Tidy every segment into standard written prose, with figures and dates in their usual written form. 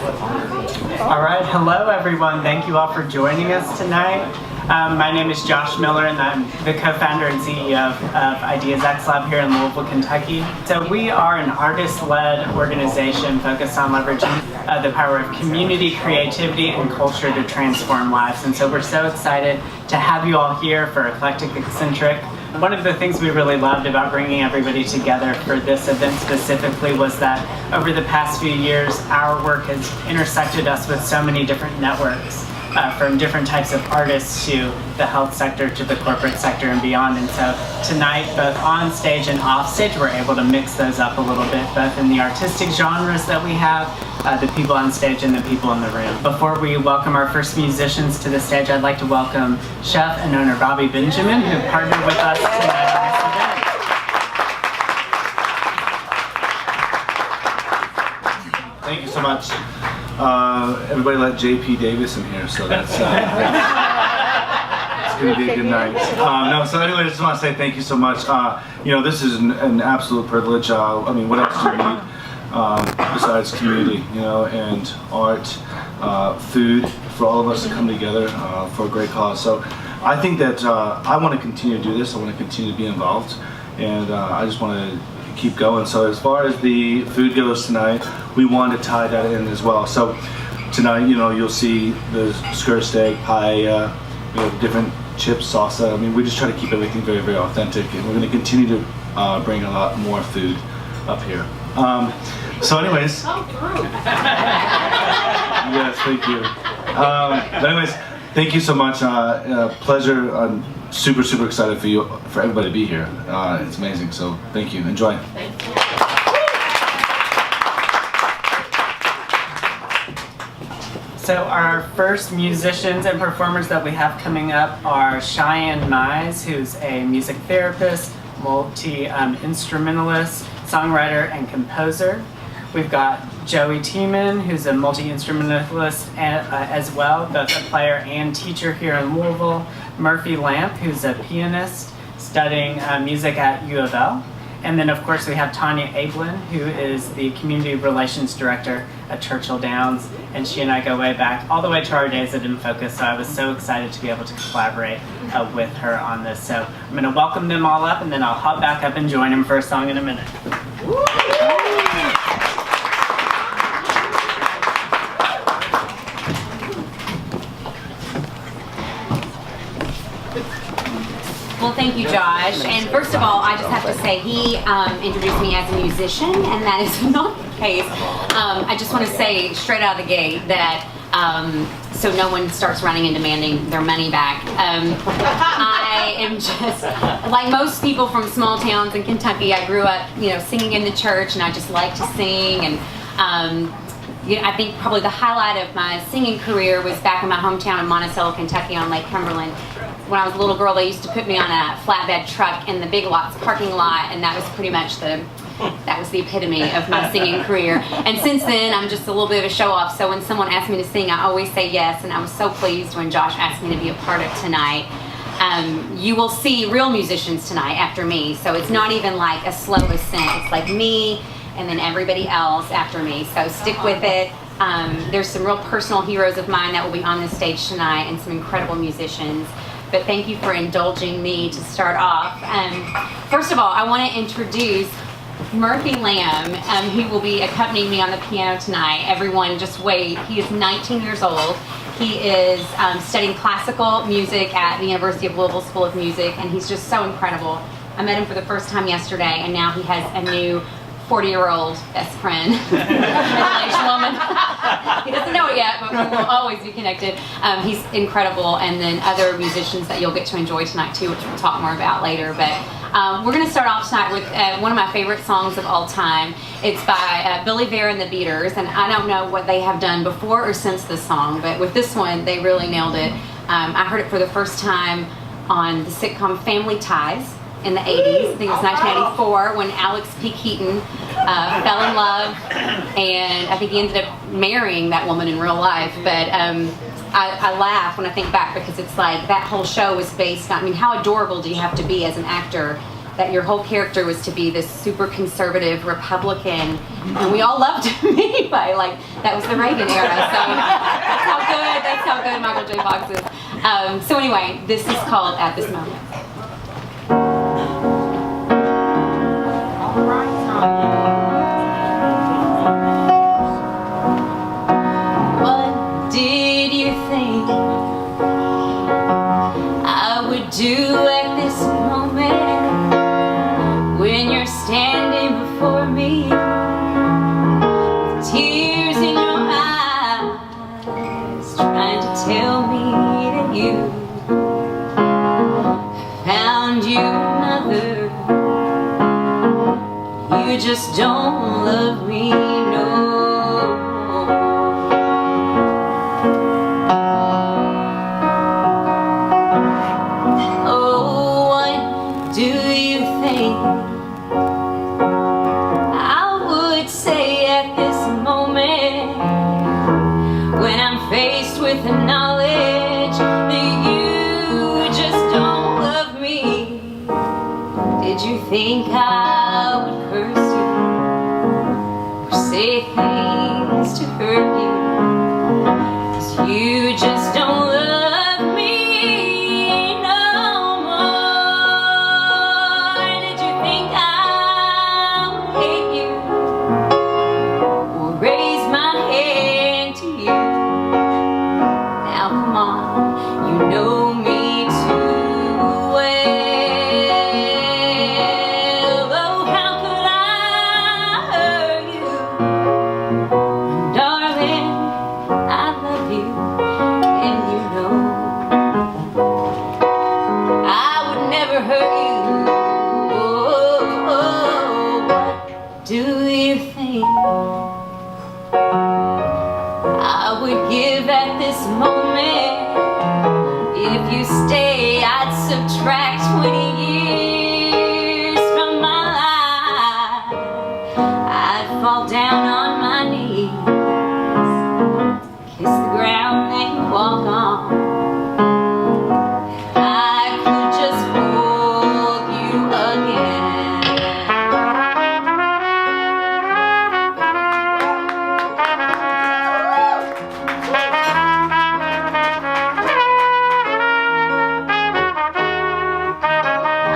All right, hello everyone. Thank you all for joining us tonight. My name is Josh Miller and I'm the co-founder and CEO of Ideas xLab here in Louisville, Kentucky. So we are an artist-led organization focused on leveraging the power of community, creativity, and culture to transform lives. And so we're so excited to have you all here for Eclectic, Eccentric. One of the things we really loved about bringing everybody together for this event specifically was that over the past few years, our work has intersected us with so many different networks, from different types of artists to the health sector to the corporate sector and beyond. And so tonight, both on stage and off stage, we're able to mix those up a little bit, both in the artistic genres that we have, the people on stage and the people in the room. Before we welcome our first musicians to the stage, I'd like to welcome chef and owner Bobby Benjamin, who partnered with us tonight on this event. Thank you so much. Everybody let JP Davis in here, so that's it's going to be a good night. So anyway, I just want to say thank you so much. This is an absolute privilege. I mean, what else do you need besides community, and art, food, for all of us to come together for a great cause. So I think that I want to continue to do this. I want to continue to be involved, and I just want to keep going. So as far as the food goes tonight, we want to tie that in as well. So tonight, you'll see the skirt steak, paella, different chips, salsa. I mean, we just try to keep everything very, very authentic, and we're going to continue to bring a lot more food up here. So anyways, yes, thank you. But anyways, thank you so much. Pleasure. I'm super, super excited for everybody to be here. It's amazing. So thank you. Enjoy. Thank you. So our first musicians and performers that we have coming up are Cheyenne Mize, who's a music therapist, multi-instrumentalist, songwriter, and composer. We've got Joey Thieman, who's a multi-instrumentalist as well, both a player and teacher here in Louisville. Murphy Lamp, who's a pianist studying music at U of L. And then, of course, we have Tonya Abeln, who is the Community Relations Director at Churchill Downs, and she and I go way back, all the way to our days at InFocus, so I was so excited to be able to collaborate with her on this. So I'm going to welcome them all up, and then I'll hop back up and join them for a song in a minute. Well, thank you, Josh. And first of all, I just have to say he introduced me as a musician, and that is not the case. I just want to say straight out of the gate that so no one starts running and demanding their money back. I am just like most people from small towns in Kentucky. I grew up, singing in the church, and I just like to sing. And I think probably the highlight of my singing career was back in my hometown in Monticello, Kentucky, on Lake Cumberland. When I was a little girl, they used to put me on a flatbed truck in the Big Lots parking lot, and that was pretty much the epitome of my singing career. And since then, I'm just a little bit of a show-off, so when someone asks me to sing, I always say yes, and I was so pleased when Josh asked me to be a part of tonight. You will see real musicians tonight after me, so it's not even like a slow ascent. It's like me and then everybody else after me, so stick with it. There's some real personal heroes of mine that will be on this stage tonight and some incredible musicians. But thank you for indulging me to start off. First of all, I want to introduce Murphy Lamb, who will be accompanying me on the piano tonight. Everyone just wait. He is 19 years old. He is studying classical music at the University of Louisville School of Music, and he's just so incredible. I met him for the first time yesterday, and now he has a new 40-year-old best friend, middle-aged woman. He doesn't know it yet, but we will always be connected. He's incredible, and then other musicians that you'll get to enjoy tonight too, which we'll talk more about later. But we're going to start off tonight with one of my favorite songs of all time. It's by Billy Bear and the Beaters, and I don't know what they have done before or since this song, but with this one, they really nailed it. I heard it for the first time on the sitcom Family Ties in the 80s. I think it was 1984 when Alex P. Keaton fell in love, and I think he ended up marrying that woman in real life. But I laugh when I think back, because it's like that whole show was based on, how adorable do you have to be as an actor that your whole character was to be this super conservative Republican, and we all loved him anyway. Like, that was the Reagan era, so that's how good Michael J. Fox is. So anyway, this is called At This Moment. What did you think I would do at this moment when you're standing before me with tears in your eyes, trying to tell me that you found you another? You just don't love me no more. Oh, what do you think I would say at this moment when I'm faced with the knowledge that you just don't love me? Did you think I would curse you or say things to hurt you? 'Cause you just don't love me no more. Did you think I would hate you or raise my hand to you? Now come on, you know me too well. Oh, how could I hurt you? Darling, I love you, and you know I would never hurt you. Oh, what do you think I would give at this moment? If you stay, I'd subtract 20 years from my life. I'd fall down on my knees, kiss the ground that you walk on. I could just hold you again.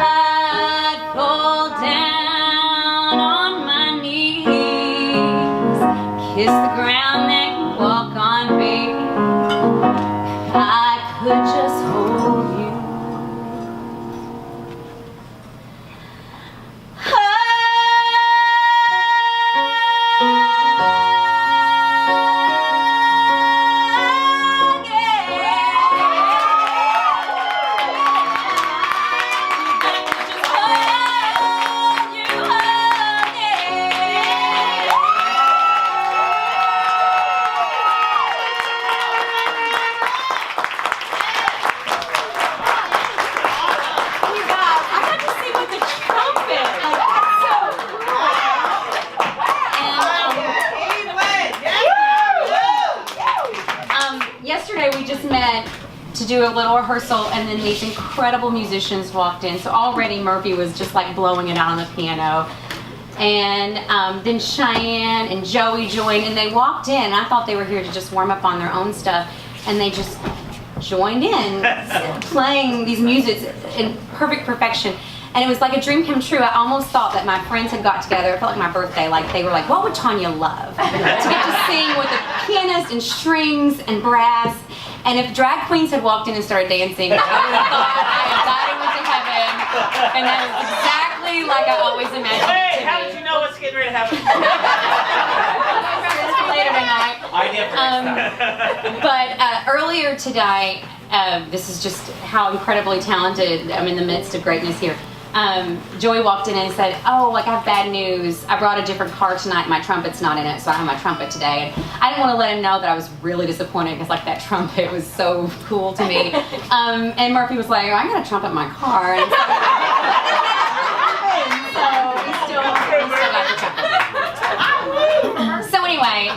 I'd fall down on my knees, kiss the ground that you walk on, baby. If I could just hold you. Yesterday we just met to do a little rehearsal, and then these incredible musicians walked in. So already Murphy was just like blowing it out on the piano. And then Cheyenne and Joey joined, and they walked in, and I thought they were here to just warm up on their own stuff, and they just joined in playing these musics in perfect perfection. And it was like a dream come true. I almost thought that my friends had got together. It felt like my birthday. Like they were like, what would Tonya love? To get to sing with a pianist and strings and brass. And if drag queens had walked in and started dancing, I would have thought I had died and went to heaven. And that is exactly like I always imagined it to be. How did you know what's getting ready to happen? Later tonight. I never But earlier today, this is just how incredibly talented I'm in the midst of greatness here. Joey walked in and said, oh, like I have bad news. I brought a different car tonight. My trumpet's not in it, so I have my trumpet today. And I didn't want to let him know that I was really disappointed because like that trumpet was so cool to me. And Murphy was like, oh, I got a trumpet in my car. And so we still got the trumpet. So anyway,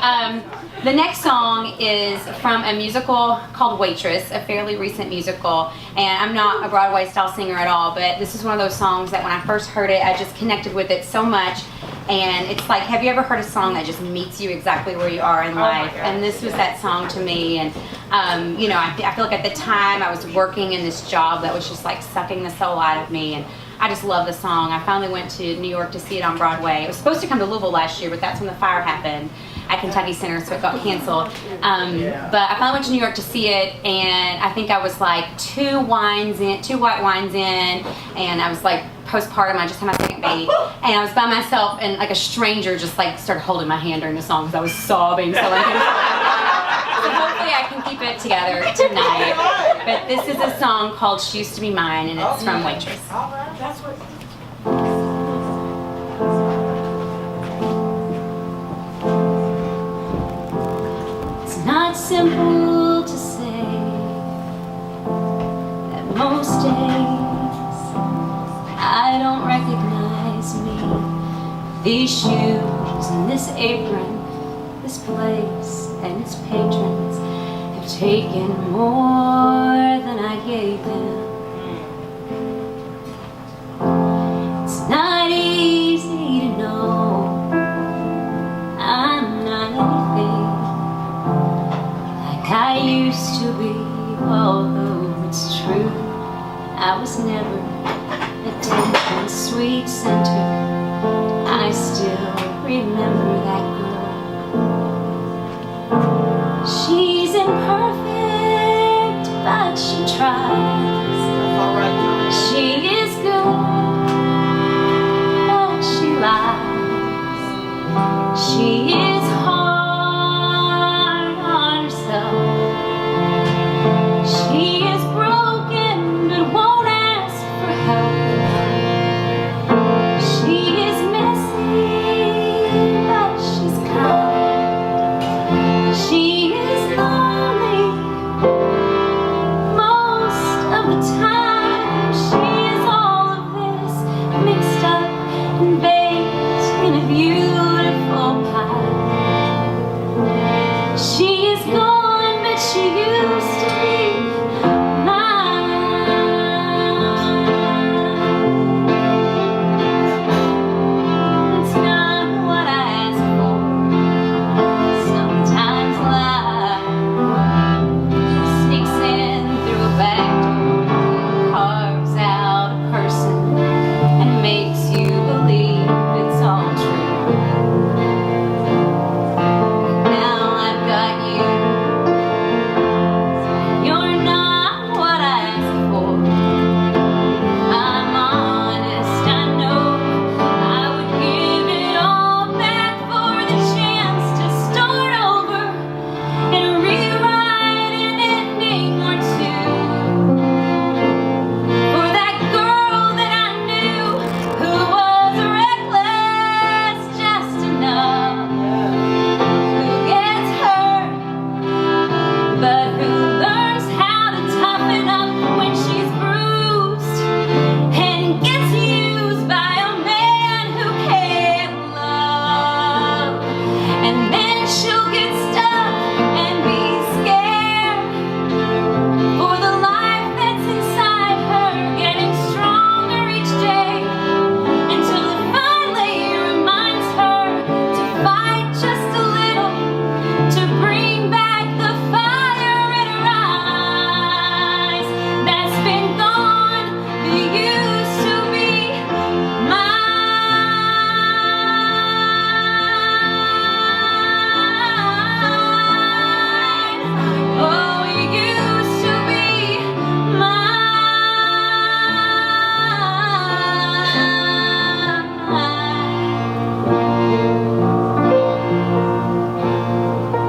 The next song is from a musical called Waitress, a fairly recent musical, and I'm not a Broadway style singer at all, but this is one of those songs that when I first heard it, I just connected with it so much. And it's like, have you ever heard a song that just meets you exactly where you are in life? And this was that song to me. And you know, I feel like at the time I was working in this job that was just like sucking the soul out of me, and I just love the song. I finally went to New York to see it on Broadway. It was supposed to come to Louisville last year, but that's when the fire happened at Kentucky Center, so it got canceled. But I finally went to New York to see it, and I think I was like 2 white wines in, and I was like postpartum. I just had my second baby, and I was by myself, and like a stranger just like started holding my hand during the song because I was sobbing. So hopefully I can keep it together tonight. But this is a song called "She Used to Be Mine," and it's from Waitress. It's not simple to say that most days I don't recognize me. These shoes and this apron, this place and its patrons have taken more than I gave them. It's not easy to know I'm not anything like I used to be, although it's true I was never attention sweet center. I still remember that girl. She's imperfect, but she tries. She is good, but she lies. She is hard on herself. She is broken, but won't ask for help. She is messy, but she's kind. She is lonely most of the time. She is all of this mixed up and baked in a beautiful pie. She is gone, but she used to be mine. It's not what I asked for. Sometimes life sneaks in through a back door, carves out a person, and makes you believe it's all true. Now I've got you. You're not what I asked for. If I'm honest, I know I would give it all back for the chance to start over and rewrite an ending or two. For that girl that I knew who was reckless just enough, who gets hurt, but who learns how to toughen up when she's bruised and gets used by a man who can't love. And then she'll get stuck and be scared for the life that's inside her, getting stronger each day until it finally reminds her to fight just a little, to bring back the fire in her eyes that's been gone, but used to be mine. Oh, it used to be mine.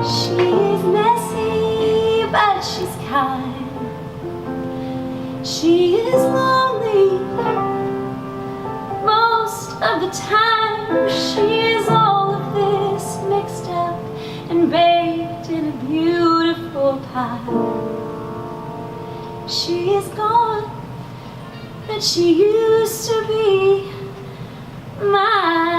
She is messy, but she's kind. She is lonely most of the time. She is all of this mixed up and baked in a beautiful pie. She is gone, but she used to be mine.